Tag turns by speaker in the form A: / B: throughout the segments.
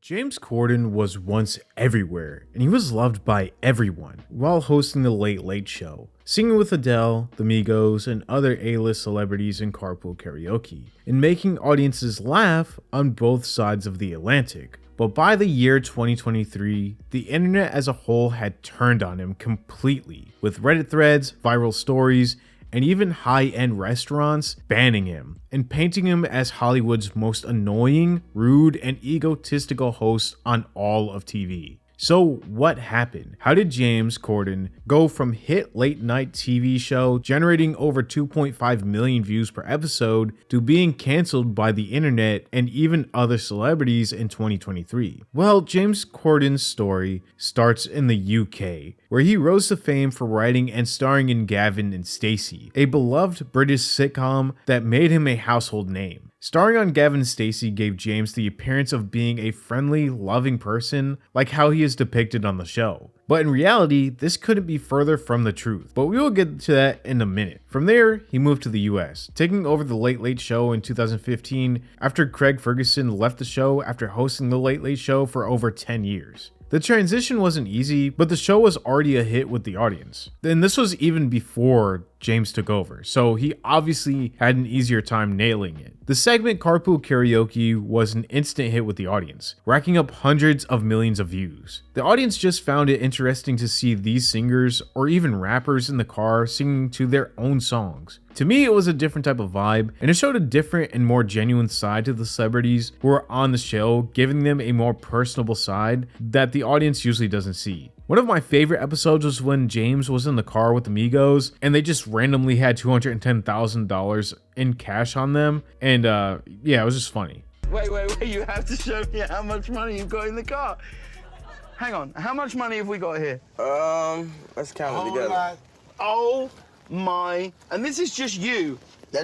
A: James Corden was once everywhere, and he was loved by everyone while hosting The Late Late Show, singing with Adele, the Migos, and other A-list celebrities in carpool karaoke, and making audiences laugh on both sides of the Atlantic. But by the year 2023, the internet as a whole had turned on him completely, with Reddit threads, viral stories, and even high-end restaurants banning him and painting him as Hollywood's most annoying, rude, and egotistical host on all of TV. So what happened? How did James Corden go from hit late night TV show generating over 2.5 million views per episode to being cancelled by the internet and even other celebrities in 2023? Well, James Corden's story starts in the UK, where he rose to fame for writing and starring in Gavin and Stacey, a beloved British sitcom that made him a household name. Starring on Gavin and Stacey gave James the appearance of being a friendly, loving person, like how he is depicted on the show. But in reality, this couldn't be further from the truth, but we will get to that in a minute. From there, he moved to the US, taking over The Late Late Show in 2015 after Craig Ferguson left the show after hosting The Late Late Show for over 10 years. The transition wasn't easy, but the show was already a hit with the audience. And this was even before James took over, so he obviously had an easier time nailing it. The segment Carpool Karaoke was an instant hit with the audience, racking up hundreds of millions of views. The audience just found it interesting to see these singers or even rappers in the car singing to their own songs. To me, it was a different type of vibe, and it showed a different and more genuine side to the celebrities who were on the show, giving them a more personable side that the audience usually doesn't see. One of my favorite episodes was when James was in the car with the Migos and they just randomly had $210,000 in cash on them, and yeah, it was just funny.
B: Wait, you have to show me how much money you've got in the car. Hang on, how much money have we got here?
C: Let's count it together.
B: Oh my, and this is just you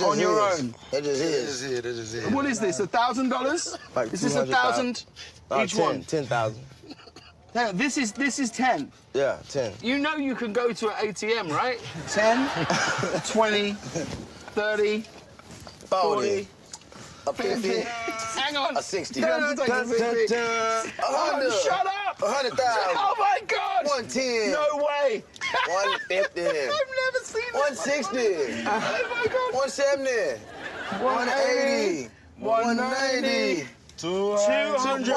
B: on your own.
C: That just is.
B: What is this, $1,000?
C: Like
B: is this 1,000 each one?
C: 10,000.
B: No, this is 10.
C: Yeah, 10.
B: You know you can go to an ATM, right? 10, 20, 30, 40,
C: a 50.
B: Hang on.
C: A 60.
B: You have to take a 50.
C: 100.
B: Shut up.
C: 100,000.
B: Oh my God.
C: 110.
B: No way.
C: 150.
B: I've never seen this.
C: 160.
B: Oh my God.
C: 170. 180. 190.
B: 200.
C: $210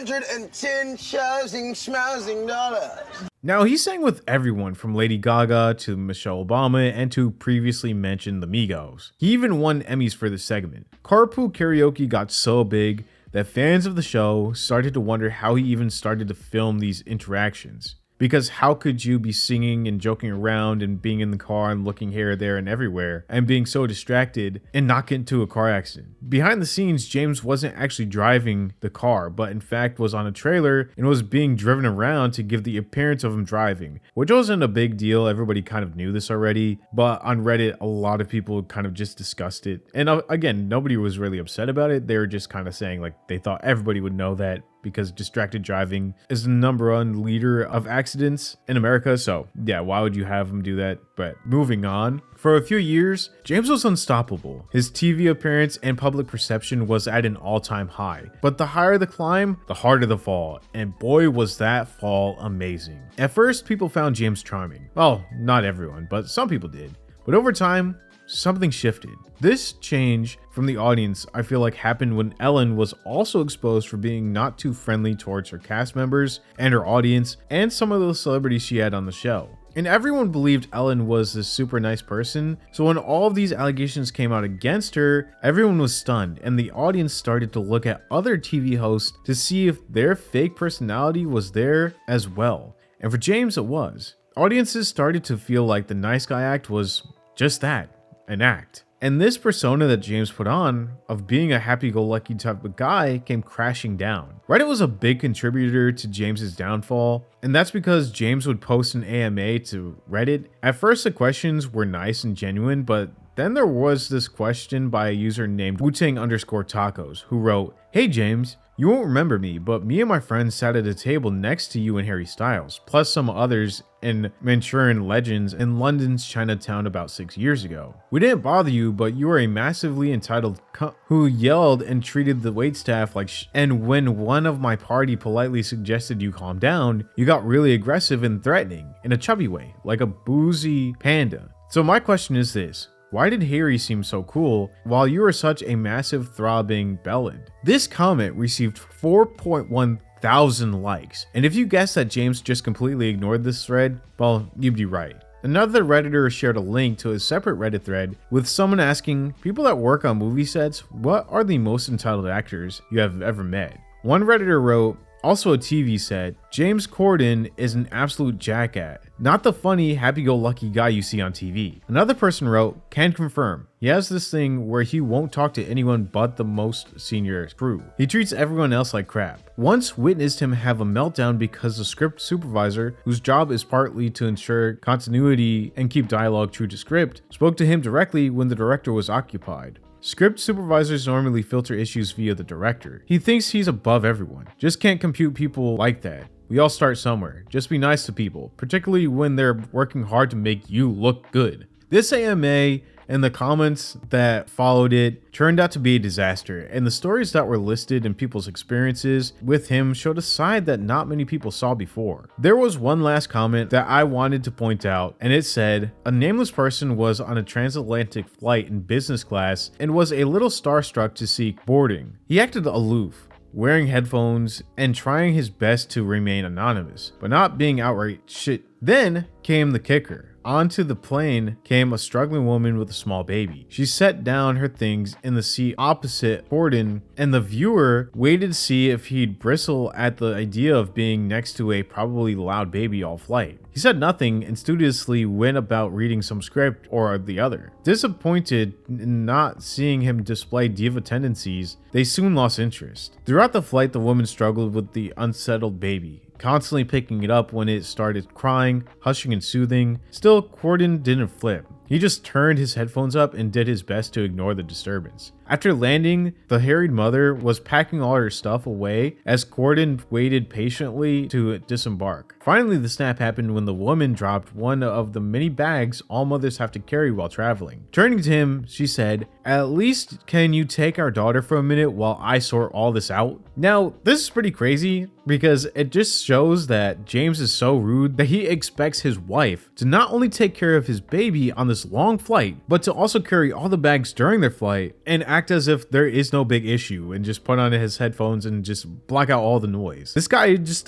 C: $210,000.
A: Now, he sang with everyone from Lady Gaga to Michelle Obama and to previously mentioned the Migos. He even won Emmys for this segment. Carpool Karaoke got so big that fans of the show started to wonder how he even started to film these interactions. Because how could you be singing and joking around and being in the car and looking here, there, and everywhere and being so distracted and not get into a car accident? Behind the scenes, James wasn't actually driving the car, but in fact was on a trailer and was being driven around to give the appearance of him driving, which wasn't a big deal. Everybody kind of knew this already, but on Reddit, a lot of people kind of just discussed it. And again, nobody was really upset about it. They were just kind of saying like they thought everybody would know that, because distracted driving is the #1 leader of accidents in America. So yeah, why would you have him do that? But moving on. For a few years, James was unstoppable. His TV appearance and public perception was at an all-time high. But the higher the climb, the harder the fall. And boy, was that fall amazing. At first, people found James charming. Well, not everyone, but some people did. But over time, something shifted. This change from the audience, I feel like, happened when Ellen was also exposed for being not too friendly towards her cast members and her audience and some of the celebrities she had on the show. And everyone believed Ellen was this super nice person, so when all of these allegations came out against her, everyone was stunned, and the audience started to look at other TV hosts to see if their fake personality was there as well. And for James, it was. Audiences started to feel like the nice guy act was just that, an act. And this persona that James put on of being a happy-go-lucky type of guy came crashing down. Reddit was a big contributor to James's downfall, and that's because James would post an AMA to Reddit. At first, the questions were nice and genuine, but then there was this question by a user named Wu-Tang_tacos who wrote, "Hey James, You won't remember me, but me and my friends sat at a table next to you and Harry Styles, plus some others in Manchurian Legends in London's Chinatown about 6 years ago. We didn't bother you, but you were a massively entitled who yelled and treated the waitstaff like and when one of my party politely suggested you calm down, you got really aggressive and threatening in a chubby way, like a boozy panda. So my question is this. Why did Harry seem so cool while you were such a massive throbbing bellend? This comment received 4.1 thousand likes, and if you guess that James just completely ignored this thread, well, you'd be right. Another Redditor shared a link to a separate Reddit thread with someone asking people that work on movie sets, what are the most entitled actors you have ever met? One Redditor wrote, also a TV set, James Corden is an absolute jackass, not the funny, happy-go-lucky guy you see on TV. Another person wrote, can confirm, he has this thing where he won't talk to anyone but the most senior crew. He treats everyone else like crap. Once witnessed him have a meltdown because the script supervisor, whose job is partly to ensure continuity and keep dialogue true to script, spoke to him directly when the director was occupied. Script supervisors normally filter issues via the director. He thinks he's above everyone. Just can't compute people like that. We all start somewhere. Just be nice to people, particularly when they're working hard to make you look good. This AMA and the comments that followed it turned out to be a disaster, and the stories that were listed in people's experiences with him showed a side that not many people saw before. There was one last comment that I wanted to point out, and it said, a nameless person was on a transatlantic flight in business class and was a little starstruck to see boarding. He acted aloof, wearing headphones and trying his best to remain anonymous, but not being outright shit. Then came the kicker. Onto the plane came a struggling woman with a small baby. She set down her things in the seat opposite Corden, and the viewer waited to see if he'd bristle at the idea of being next to a probably loud baby all flight. He said nothing and studiously went about reading some script or the other. Disappointed in not seeing him display diva tendencies, they soon lost interest. Throughout the flight, the woman struggled with the unsettled baby, constantly picking it up when it started crying, hushing and soothing. Still, Corden didn't flip. He just turned his headphones up and did his best to ignore the disturbance. After landing, the harried mother was packing all her stuff away as Corden waited patiently to disembark. Finally, the snap happened when the woman dropped one of the many bags all mothers have to carry while traveling. Turning to him, she said, at least can you take our daughter for a minute while I sort all this out? Now, this is pretty crazy because it just shows that James is so rude that he expects his wife to not only take care of his baby on this long flight, but to also carry all the bags during their flight and act as if there is no big issue and just put on his headphones and just block out all the noise. This guy just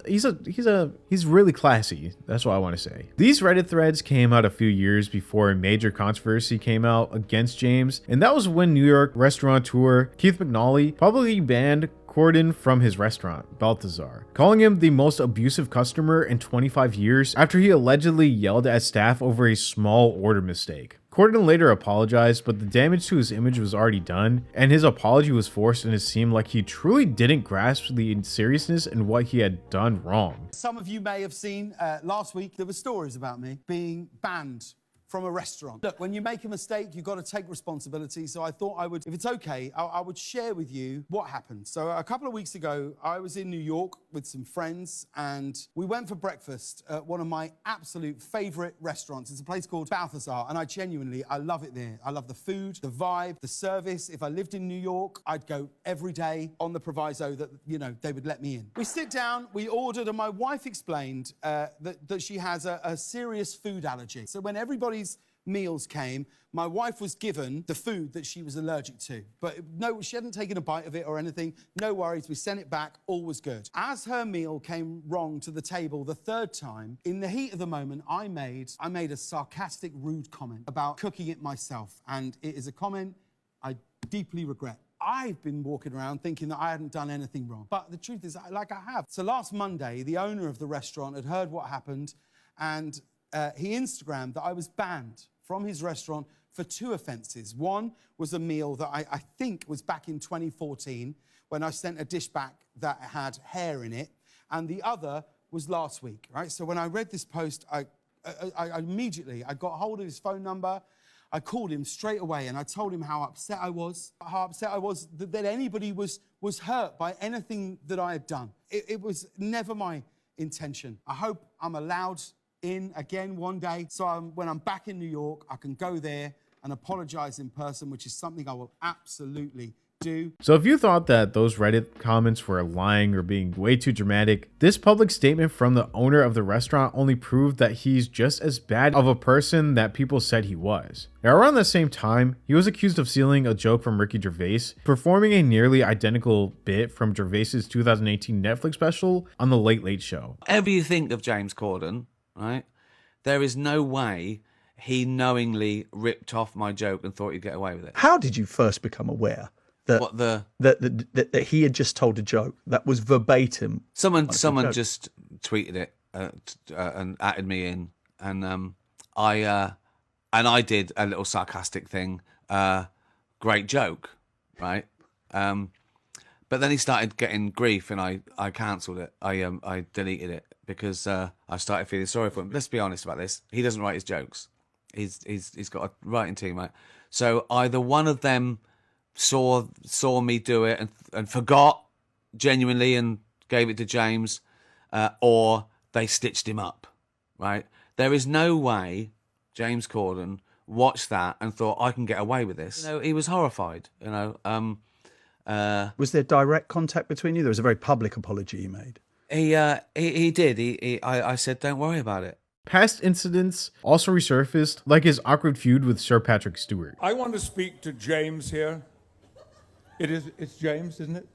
A: he's really classy. That's what I want to say. These Reddit threads came out a few years before a major controversy came out against James, and that was when New York restaurateur Keith McNally publicly banned Corden from his restaurant, Balthazar, calling him the most abusive customer in 25 years after he allegedly yelled at staff over a small order mistake. Corden later apologized, but the damage to his image was already done, and his apology was forced, and it seemed like he truly didn't grasp the seriousness and what he had done wrong.
D: Some of you may have seen last week there were stories about me being banned from a restaurant. Look, when you make a mistake, you've got to take responsibility. So I thought I would, if it's okay, I would share with you what happened. So a couple of weeks ago, I was in New York with some friends and we went for breakfast at one of my absolute favorite restaurants. It's a place called Balthazar, and I love it there. I love the food, the vibe, the service. If I lived in New York, I'd go every day on the proviso that, you know, they would let me in. We sit down, we ordered, and my wife explained that she has a serious food allergy. So when everybody's meals came, my wife was given the food that she was allergic to. But no, she hadn't taken a bite of it or anything. No worries, we sent it back, all was good. As her meal came wrong to the table the third time, in the heat of the moment, I made a sarcastic, rude comment about cooking it myself. And it is a comment I deeply regret. I've been walking around thinking that I hadn't done anything wrong. But the truth is, I have. So last Monday, the owner of the restaurant had heard what happened, and he Instagrammed that I was banned from his restaurant for 2 offences. One was a meal that I think was back in 2014 when I sent a dish back that had hair in it, and the other was last week, right? So when I read this post, I immediately got hold of his phone number. I called him straight away and I told him how upset I was that anybody was hurt by anything that I had done. It was never my intention. I hope I'm allowed in again one day, so when I'm back in New York, I can go there and apologize in person, which is something I will absolutely do.
A: So if you thought that those Reddit comments were lying or being way too dramatic, this public statement from the owner of the restaurant only proved that he's just as bad of a person that people said he was. Now, around the same time, he was accused of stealing a joke from Ricky Gervais, performing a nearly identical bit from Gervais's 2018 Netflix special on The Late Late Show.
E: Whatever you think of James Corden, right, there is no way he knowingly ripped off my joke and thought he'd get away with it.
F: How did you first become aware that he had just told a joke that was verbatim?
E: Someone just tweeted it and added me in, and I did a little sarcastic thing. Great joke, right? But then he started getting grief, and I cancelled it. I deleted it because I started feeling sorry for him. Let's be honest about this. He doesn't write his jokes. He's got a writing team, right? So either one of them saw me do it and forgot genuinely and gave it to James, or they stitched him up, right? There is no way James Corden watched that and thought, I can get away with this. You know, he was horrified, you know.
F: Was there direct contact between you? There was a very public apology you made.
E: He did. I said, don't worry about it.
A: Past incidents also resurfaced, like his awkward feud with Sir Patrick Stewart.
G: I want to speak to James here. It's James, isn't it?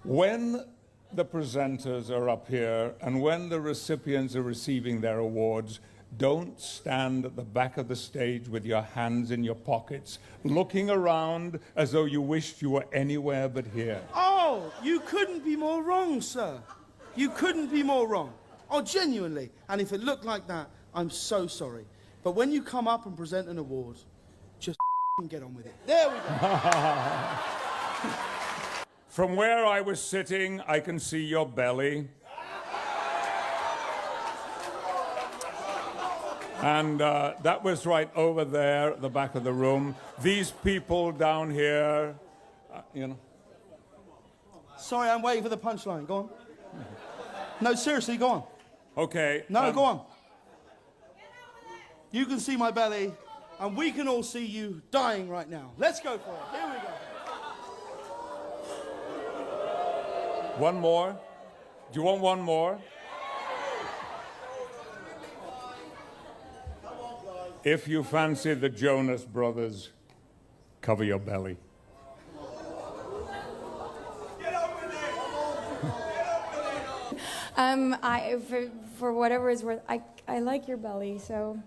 G: When the presenters are up here and when the recipients are receiving their awards, don't stand at the back of the stage with your hands in your pockets, looking around as though you wished you were anywhere but here.
D: Oh, you couldn't be more wrong, sir. You couldn't be more wrong. Oh, genuinely. And if it looked like that, I'm so sorry. But when you come up and present an award, just get on with it. There we go.
G: From where I was sitting, I can see your belly. And that was right over there at the back of the room. These people down here, you know.
D: Sorry, I'm waiting for the punchline. Go on. No, seriously, go on.
G: Okay.
D: No, go on. You can see my belly, and we can all see you dying right now. Let's go for it. Here we go.
G: One more. Do you want one more? If you fancy the Jonas Brothers, cover your belly.
H: For whatever it's worth, I like your belly, so.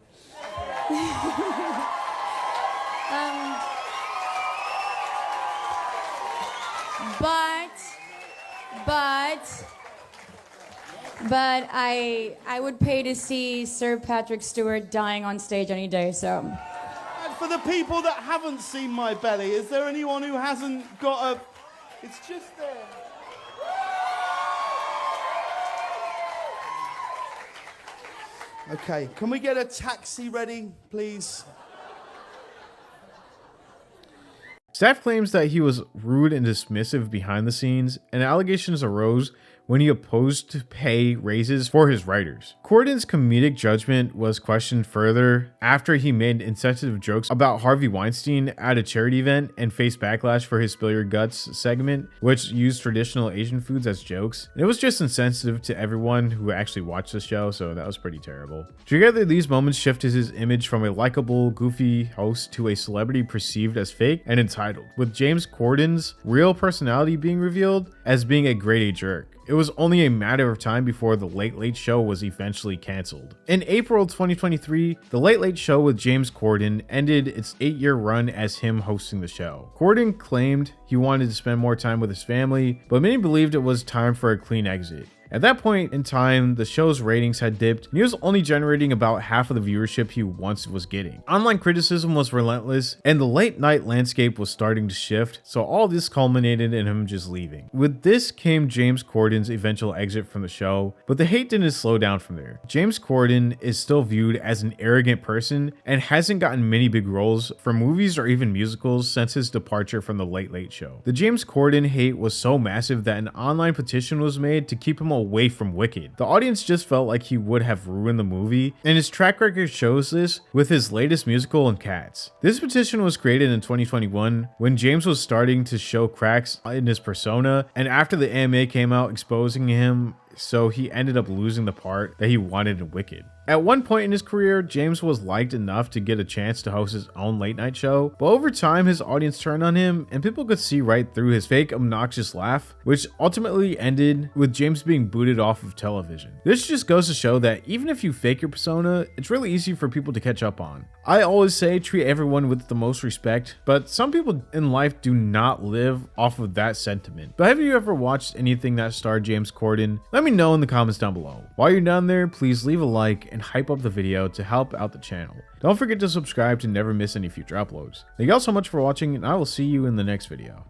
H: But I would pay to see Sir Patrick Stewart dying on stage any day, so.
D: And for the people that haven't seen my belly, is there anyone who hasn't got a... It's just there. Okay, can we get a taxi ready, please?
A: Staff claims that he was rude and dismissive behind the scenes, and allegations arose when he opposed to pay raises for his writers. Corden's comedic judgment was questioned further after he made insensitive jokes about Harvey Weinstein at a charity event and faced backlash for his Spill Your Guts segment, which used traditional Asian foods as jokes. And it was just insensitive to everyone who actually watched the show, so that was pretty terrible. Together, these moments shifted his image from a likable, goofy host to a celebrity perceived as fake and entitled, with James Corden's real personality being revealed as being a grade A jerk. It was only a matter of time before The Late Late Show was eventually canceled. In April 2023, The Late Late Show with James Corden ended its 8-year run as him hosting the show. Corden claimed he wanted to spend more time with his family, but many believed it was time for a clean exit. At that point in time, the show's ratings had dipped, and he was only generating about half of the viewership he once was getting. Online criticism was relentless, and the late night landscape was starting to shift, so all this culminated in him just leaving. With this came James Corden's eventual exit from the show, but the hate didn't slow down from there. James Corden is still viewed as an arrogant person and hasn't gotten many big roles for movies or even musicals since his departure from the Late Late Show. The James Corden hate was so massive that an online petition was made to keep him away from Wicked. The audience just felt like he would have ruined the movie, and his track record shows this with his latest musical and Cats. This petition was created in 2021 when James was starting to show cracks in his persona, and after the AMA came out exposing him, so he ended up losing the part that he wanted in Wicked. At one point in his career, James was liked enough to get a chance to host his own late night show, but over time his audience turned on him and people could see right through his fake obnoxious laugh, which ultimately ended with James being booted off of television. This just goes to show that even if you fake your persona, it's really easy for people to catch up on. I always say treat everyone with the most respect, but some people in life do not live off of that sentiment. But have you ever watched anything that starred James Corden? Let me know in the comments down below. While you're down there, please leave a like and hype up the video to help out the channel. Don't forget to subscribe to never miss any future uploads. Thank you all so much for watching, and I will see you in the next video.